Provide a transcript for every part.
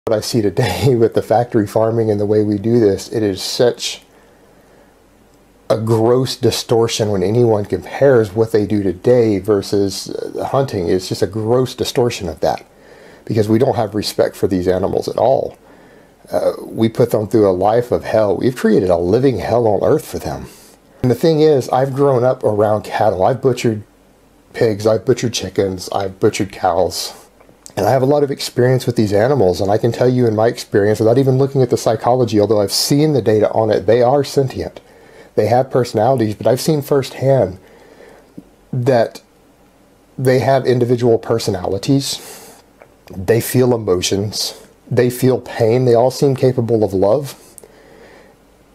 What I see today with the factory farming and the way we do this, it is such a gross distortion when anyone compares what they do today versus hunting. It's just a gross distortion of that, because we don't have respect for these animals at all. We put them through a life of hell. We've created a living hell on earth for them. And the thing is, I've grown up around cattle. I've butchered pigs, I've butchered chickens, I've butchered cows. And I have a lot of experience with these animals, and I can tell you in my experience, without even looking at the psychology, although I've seen the data on it, they are sentient. They have personalities, but I've seen firsthand that they have individual personalities. They feel emotions. They feel pain. They all seem capable of love.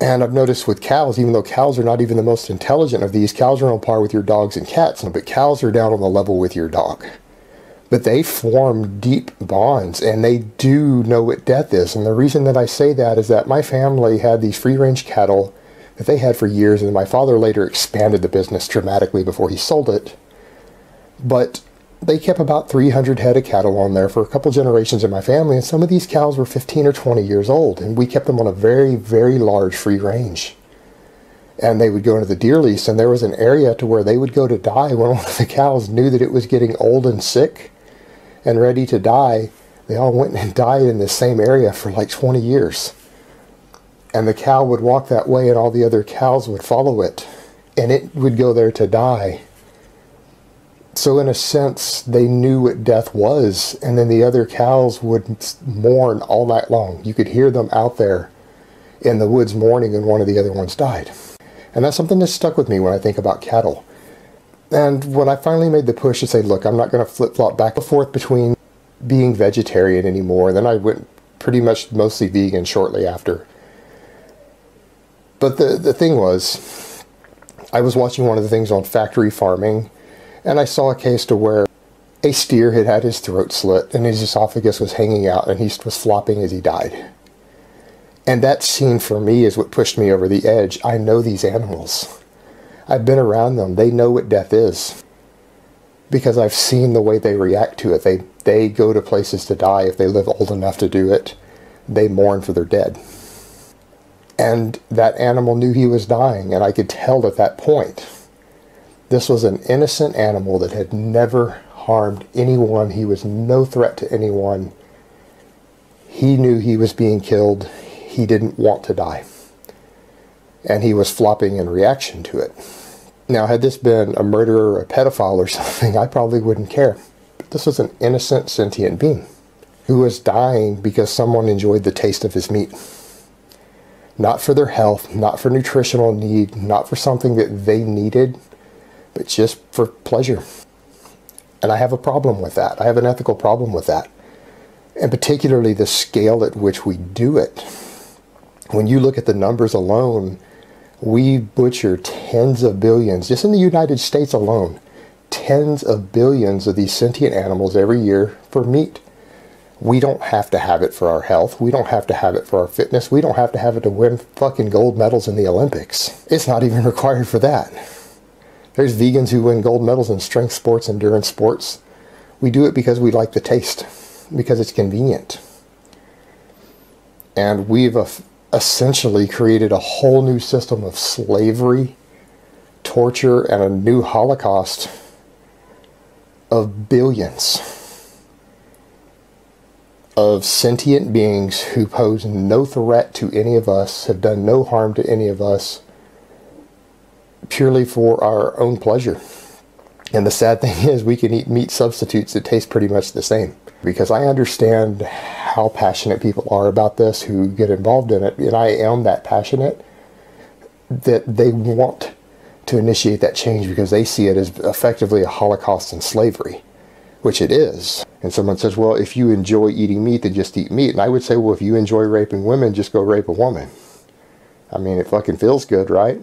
And I've noticed with cows, even though cows are not even the most intelligent of these, cows are on par with your dogs and cats, but cows are down on the level with your dog. But they form deep bonds, and they do know what death is. And the reason that I say that is that my family had these free-range cattle that they had for years, and my father later expanded the business dramatically before he sold it. But they kept about 300 head of cattle on there for a couple generations in my family, and some of these cows were 15 or 20 years old, and we kept them on a very, very large free range. And they would go into the deer lease, and there was an area to where they would go to die when one of the cows knew that it was getting old and sick and ready to die. They all went and died in the same area for like 20 years. And the cow would walk that way, and all the other cows would follow it, and it would go there to die. So in a sense, they knew what death was, and then the other cows would mourn all night long. You could hear them out there in the woods mourning, and one of the other ones died. And that's something that stuck with me when I think about cattle. And when I finally made the push to say, look, I'm not going to flip-flop back and forth between being vegetarian anymore, then I went pretty much mostly vegan shortly after. But the thing was, I was watching one of the things on factory farming, and I saw a case to where a steer had had his throat slit, and his esophagus was hanging out, and he was flopping as he died. And that scene for me is what pushed me over the edge. I know these animals. I've been around them. They know what death is, because I've seen the way they react to it. They go to places to die if they live old enough to do it. They mourn for their dead. And that animal knew he was dying, and I could tell at that point. This was an innocent animal that had never harmed anyone. He was no threat to anyone. He knew he was being killed. He didn't want to die. And he was flopping in reaction to it. Now, had this been a murderer or a pedophile or something, I probably wouldn't care. But this was an innocent, sentient being who was dying because someone enjoyed the taste of his meat. Not for their health, not for nutritional need, not for something that they needed, but just for pleasure. And I have a problem with that. I have an ethical problem with that. And particularly the scale at which we do it. When you look at the numbers alone, we butcher tens of billions, just in the United States alone, tens of billions of these sentient animals every year for meat. We don't have to have it for our health. We don't have to have it for our fitness. We don't have to have it to win fucking gold medals in the Olympics. It's not even required for that. There's vegans who win gold medals in strength sports, endurance sports. We do it because we like the taste, because it's convenient. And we've essentially created a whole new system of slavery, torture, and a new Holocaust of billions of sentient beings who pose no threat to any of us, have done no harm to any of us, purely for our own pleasure. And the sad thing is, we can eat meat substitutes that taste pretty much the same. Because I understand how passionate people are about this who get involved in it, and I am that passionate, that they want to initiate that change because they see it as effectively a Holocaust and slavery, which it is. And someone says, well, if you enjoy eating meat, then just eat meat. And I would say, well, if you enjoy raping women, just go rape a woman. I mean, it fucking feels good, right?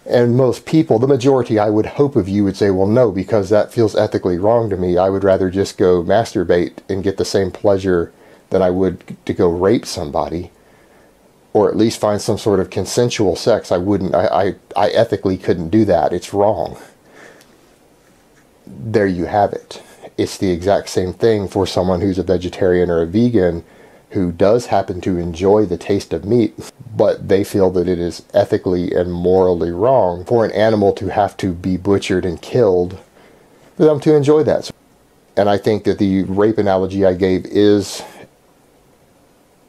And most people, the majority, I would hope of you would say, well, no, because that feels ethically wrong to me. I would rather just go masturbate and get the same pleasure that I would to go rape somebody, or at least find some sort of consensual sex. I ethically couldn't do that. It's wrong. There you have it. it's the exact same thing for someone who's a vegetarian or a vegan who does happen to enjoy the taste of meat, but they feel that it is ethically and morally wrong for an animal to have to be butchered and killed for them to enjoy that. And I think that the rape analogy I gave is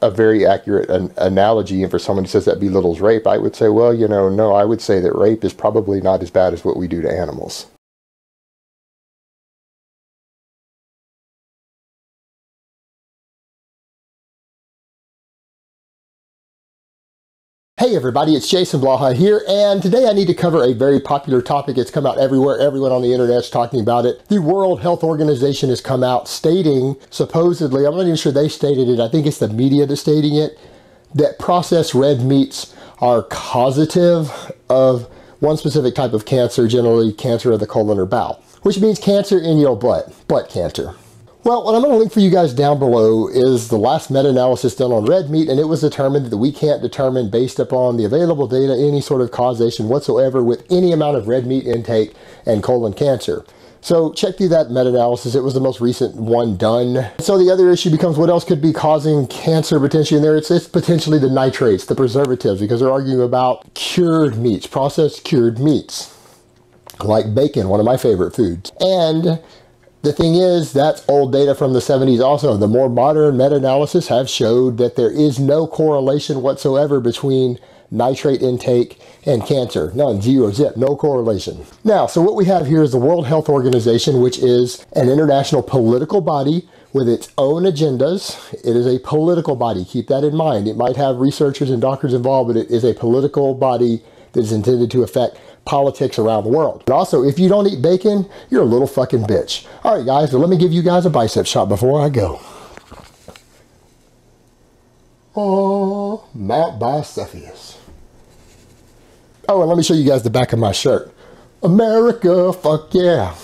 a very accurate analogy. And for someone who says that belittles rape, I would say, well, you know, no, I would say that rape is probably not as bad as what we do to animals. Hey everybody, it's Jason Blaha here, and today I need to cover a very popular topic. It's come out everywhere. Everyone on the internet is talking about it. The World Health Organization has come out stating, supposedly, I'm not even sure they stated it, I think it's the media that's stating it, that processed red meats are causative of one specific type of cancer, generally cancer of the colon or bowel, which means cancer in your butt cancer. Well, what I'm going to link for you guys down below is the last meta-analysis done on red meat, and it was determined that we can't determine, based upon the available data, any sort of causation whatsoever with any amount of red meat intake and colon cancer. So check through that meta-analysis. It was the most recent one done. So the other issue becomes, what else could be causing cancer potentially in there? It's potentially the nitrates, the preservatives, because they're arguing about cured meats, processed cured meats, like bacon, one of my favorite foods. And the thing is, that's old data from the 70s also. The more modern meta-analysis have showed that there is no correlation whatsoever between nitrate intake and cancer. None, zero, zip, no correlation. Now, so what we have here is the World Health Organization, which is an international political body with its own agendas. It is a political body. Keep that in mind. It might have researchers and doctors involved, but it is a political body that is intended to affect politics around the world. And also, if you don't eat bacon, you're a little fucking bitch. All right, guys, so let me give you guys a bicep shot before I go. Oh, Mount Bicephalus. Oh, and let me show you guys the back of my shirt. America, fuck yeah.